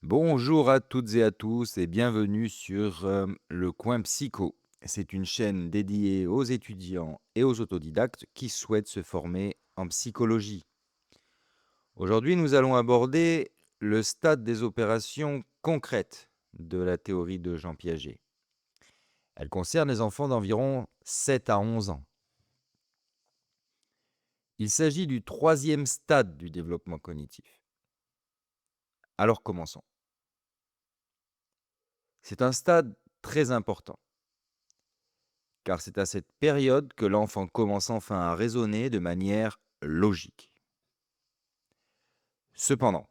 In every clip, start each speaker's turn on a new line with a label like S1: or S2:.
S1: Bonjour à toutes et à tous et bienvenue sur Le Coin Psycho. C'est une chaîne dédiée aux étudiants et aux autodidactes qui souhaitent se former en psychologie. Aujourd'hui, nous allons aborder le stade des opérations concrètes de la théorie de Jean Piaget. Elle concerne les enfants d'environ 7 à 11 ans. Il s'agit du troisième stade du développement cognitif. Alors commençons. C'est un stade très important, car c'est à cette période que l'enfant commence enfin à raisonner de manière logique. Cependant,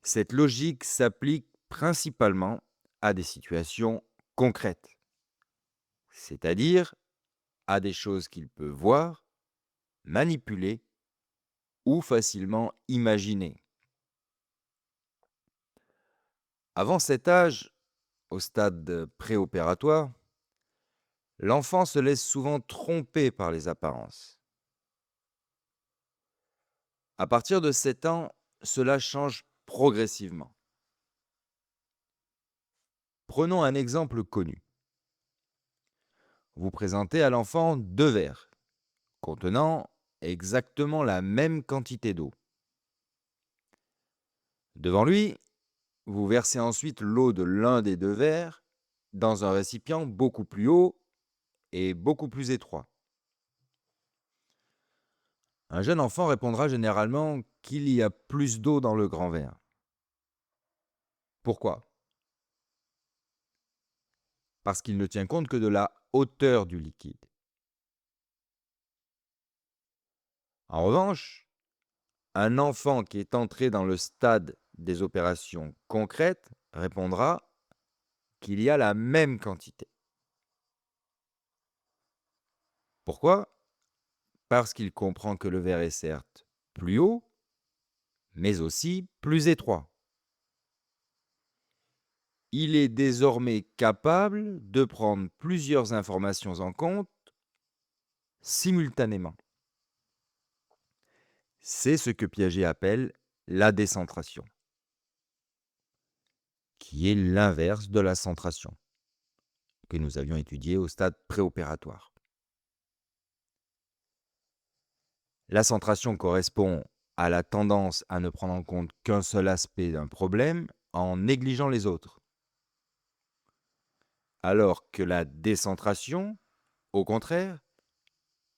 S1: cette logique s'applique principalement à des situations concrètes, c'est-à-dire à des choses qu'il peut voir, manipuler ou facilement imaginer. Avant cet âge, au stade préopératoire, l'enfant se laisse souvent tromper par les apparences. À partir de 7 ans, cela change progressivement. Prenons un exemple connu. Vous présentez à l'enfant 2 verres contenant exactement la même quantité d'eau. Devant lui, vous versez ensuite l'eau de l'un des 2 verres dans un récipient beaucoup plus haut et beaucoup plus étroit. Un jeune enfant répondra généralement qu'il y a plus d'eau dans le grand verre. Pourquoi? Parce qu'il ne tient compte que de la hauteur du liquide. En revanche, un enfant qui est entré dans le stade des opérations concrètes répondra qu'il y a la même quantité. Pourquoi? Parce qu'il comprend que le verre est certes plus haut, mais aussi plus étroit. Il est désormais capable de prendre plusieurs informations en compte simultanément. C'est ce que Piaget appelle la décentration, qui est l'inverse de la centration, que nous avions étudié au stade préopératoire. La centration correspond à la tendance à ne prendre en compte qu'un seul aspect d'un problème en négligeant les autres. Alors que la décentration, au contraire,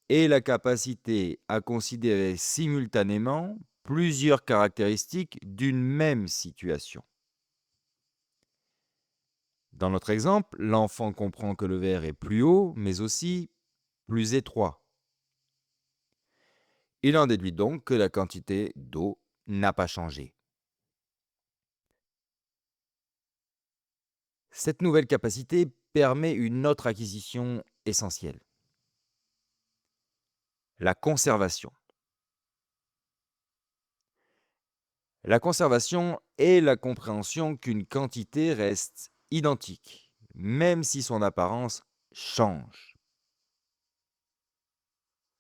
S1: est la capacité à considérer simultanément plusieurs caractéristiques d'une même situation. Dans notre exemple, l'enfant comprend que le verre est plus haut, mais aussi plus étroit. Il en déduit donc que la quantité d'eau n'a pas changé. Cette nouvelle capacité permet une autre acquisition essentielle, la conservation. La conservation est la compréhension qu'une quantité reste identique, même si son apparence change.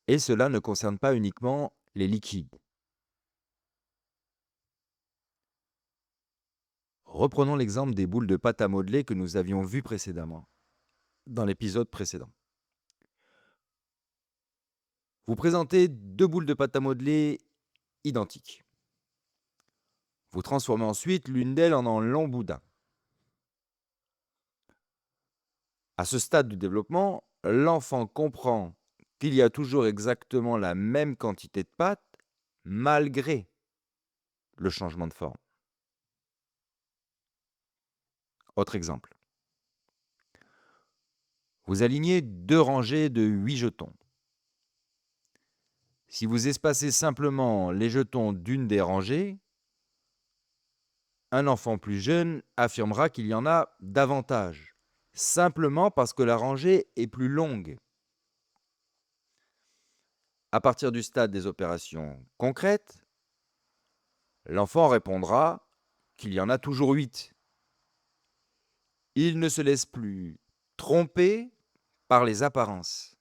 S1: Et cela ne concerne pas uniquement les liquides. Reprenons l'exemple des boules de pâte à modeler que nous avions vues précédemment, dans l'épisode précédent. Vous présentez 2 boules de pâte à modeler identiques. Vous transformez ensuite l'une d'elles en un long boudin. À ce stade du développement, l'enfant comprend qu'il y a toujours exactement la même quantité de pâte malgré le changement de forme. Autre exemple. Vous alignez 2 rangées de 8 jetons. Si vous espacez simplement les jetons d'une des rangées, un enfant plus jeune affirmera qu'il y en a davantage, simplement parce que la rangée est plus longue. À partir du stade des opérations concrètes, l'enfant répondra qu'il y en a toujours 8. Il ne se laisse plus tromper par les apparences.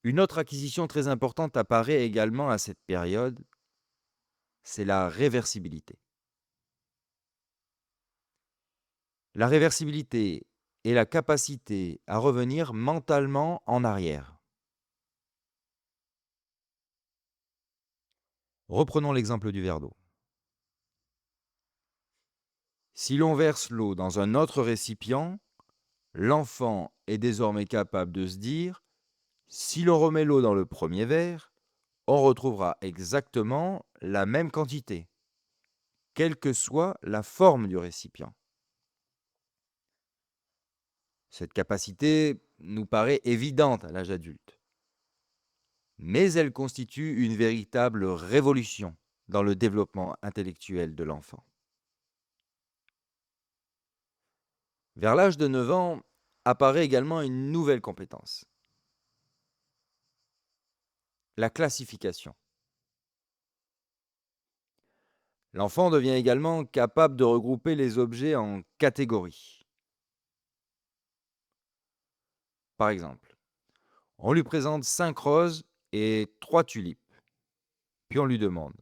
S1: Une autre acquisition très importante apparaît également à cette période, c'est la réversibilité. La réversibilité est la capacité à revenir mentalement en arrière. Reprenons l'exemple du verre d'eau. Si l'on verse l'eau dans un autre récipient, l'enfant est désormais capable de se dire: si l'on remet l'eau dans le premier verre, on retrouvera exactement la même quantité, quelle que soit la forme du récipient. Cette capacité nous paraît évidente à l'âge adulte, mais elle constitue une véritable révolution dans le développement intellectuel de l'enfant. Vers l'âge de 9 ans apparaît également une nouvelle compétence, la classification. L'enfant devient également capable de regrouper les objets en catégories. Par exemple, on lui présente 5 roses et 3 tulipes. Puis on lui demande: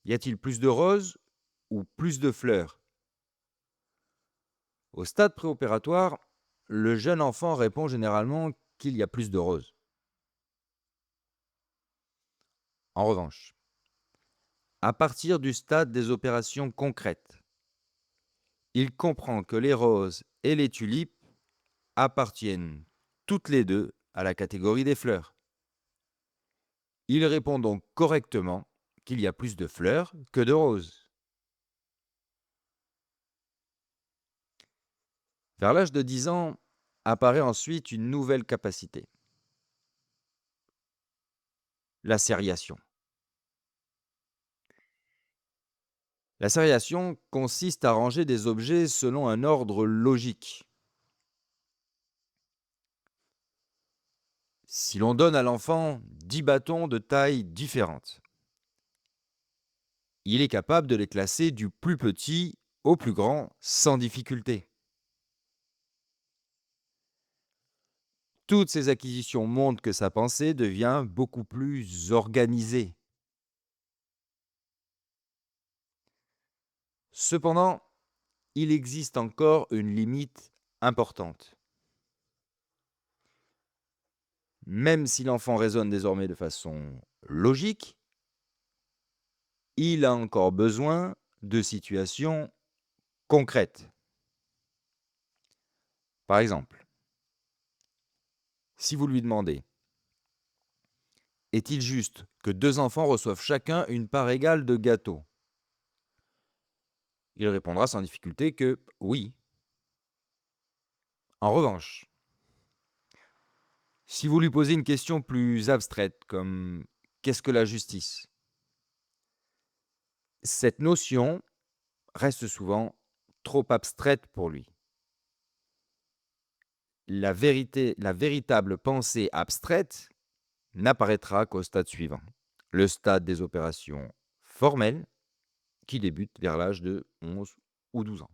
S1: y a-t-il plus de roses ou plus de fleurs? Au stade préopératoire, le jeune enfant répond généralement qu'il y a plus de roses. En revanche, à partir du stade des opérations concrètes, il comprend que les roses et les tulipes appartiennent toutes les deux à la catégorie des fleurs. Il répond donc correctement qu'il y a plus de fleurs que de roses. Vers l'âge de 10 ans apparaît ensuite une nouvelle capacité, la sériation. La sériation consiste à ranger des objets selon un ordre logique. Si l'on donne à l'enfant 10 bâtons de tailles différentes, il est capable de les classer du plus petit au plus grand sans difficulté. Toutes ces acquisitions montrent que sa pensée devient beaucoup plus organisée. Cependant, il existe encore une limite importante. Même si l'enfant raisonne désormais de façon logique, il a encore besoin de situations concrètes. Par exemple, si vous lui demandez: est-il juste que 2 enfants reçoivent chacun une part égale de gâteau? Il répondra sans difficulté que oui. En revanche, si vous lui posez une question plus abstraite comme: qu'est-ce que la justice? Cette notion reste souvent trop abstraite pour lui. La véritable pensée abstraite n'apparaîtra qu'au stade suivant, le stade des opérations formelles qui débute vers l'âge de 11 ou 12 ans.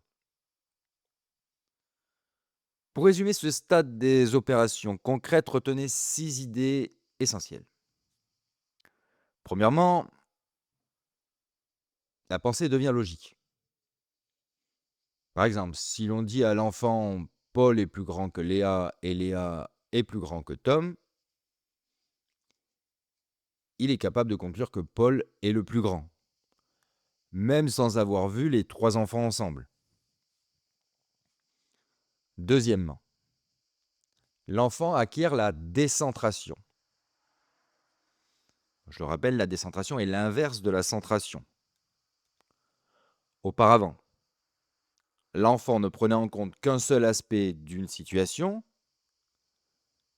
S1: Pour résumer ce stade des opérations concrètes, retenez 6 idées essentielles. Premièrement, la pensée devient logique. Par exemple, si l'on dit à l'enfant: Paul est plus grand que Léa et Léa est plus grand que Tom, il est capable de conclure que Paul est le plus grand, même sans avoir vu les 3 enfants ensemble. Deuxièmement, l'enfant acquiert la décentration. Je le rappelle, la décentration est l'inverse de la centration. Auparavant, l'enfant ne prenait en compte qu'un seul aspect d'une situation.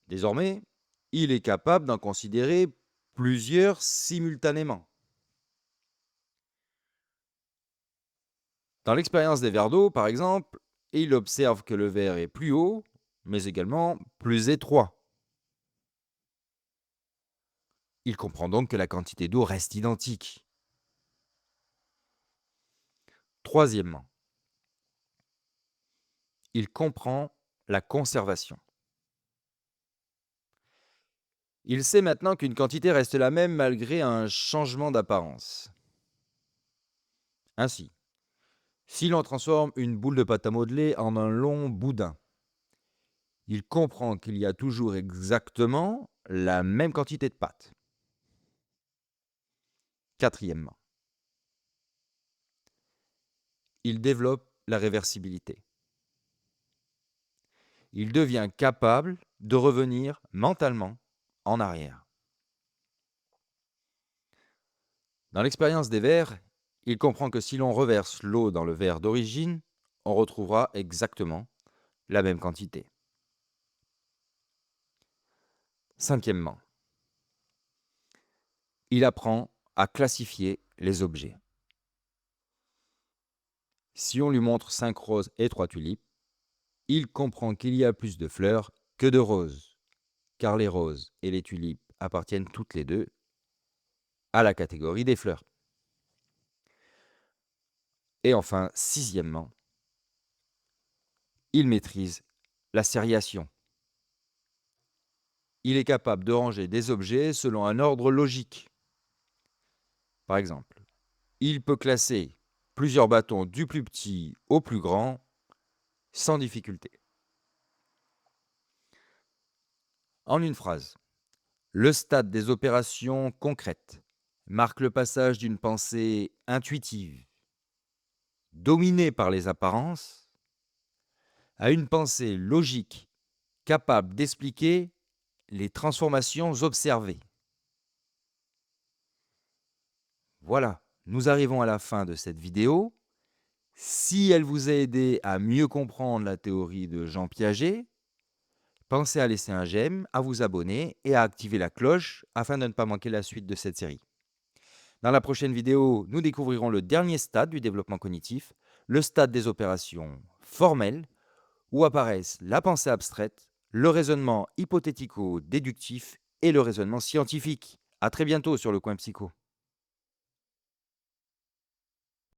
S1: Désormais, il est capable d'en considérer plusieurs simultanément. Dans l'expérience des verres d'eau, par exemple, il observe que le verre est plus haut, mais également plus étroit. Il comprend donc que la quantité d'eau reste identique. Troisièmement, il comprend la conservation. Il sait maintenant qu'une quantité reste la même malgré un changement d'apparence. Ainsi, si l'on transforme une boule de pâte à modeler en un long boudin, il comprend qu'il y a toujours exactement la même quantité de pâte. Quatrièmement, il développe la réversibilité. Il devient capable de revenir mentalement en arrière. Dans l'expérience des verres, il comprend que si l'on reverse l'eau dans le verre d'origine, on retrouvera exactement la même quantité. Cinquièmement, il apprend à classifier les objets. Si on lui montre 5 roses et 3 tulipes, il comprend qu'il y a plus de fleurs que de roses, car les roses et les tulipes appartiennent toutes les deux à la catégorie des fleurs. Et enfin, sixièmement, il maîtrise la sériation. Il est capable de ranger des objets selon un ordre logique. Par exemple, il peut classer plusieurs bâtons du plus petit au plus grand sans difficulté. En une phrase, le stade des opérations concrètes marque le passage d'une pensée intuitive, dominée par les apparences, à une pensée logique, capable d'expliquer les transformations observées. Voilà, nous arrivons à la fin de cette vidéo. Si elle vous a aidé à mieux comprendre la théorie de Jean Piaget, pensez à laisser un j'aime, à vous abonner et à activer la cloche afin de ne pas manquer la suite de cette série. Dans la prochaine vidéo, nous découvrirons le dernier stade du développement cognitif, le stade des opérations formelles, où apparaissent la pensée abstraite, le raisonnement hypothético-déductif et le raisonnement scientifique. À très bientôt sur le coin psycho.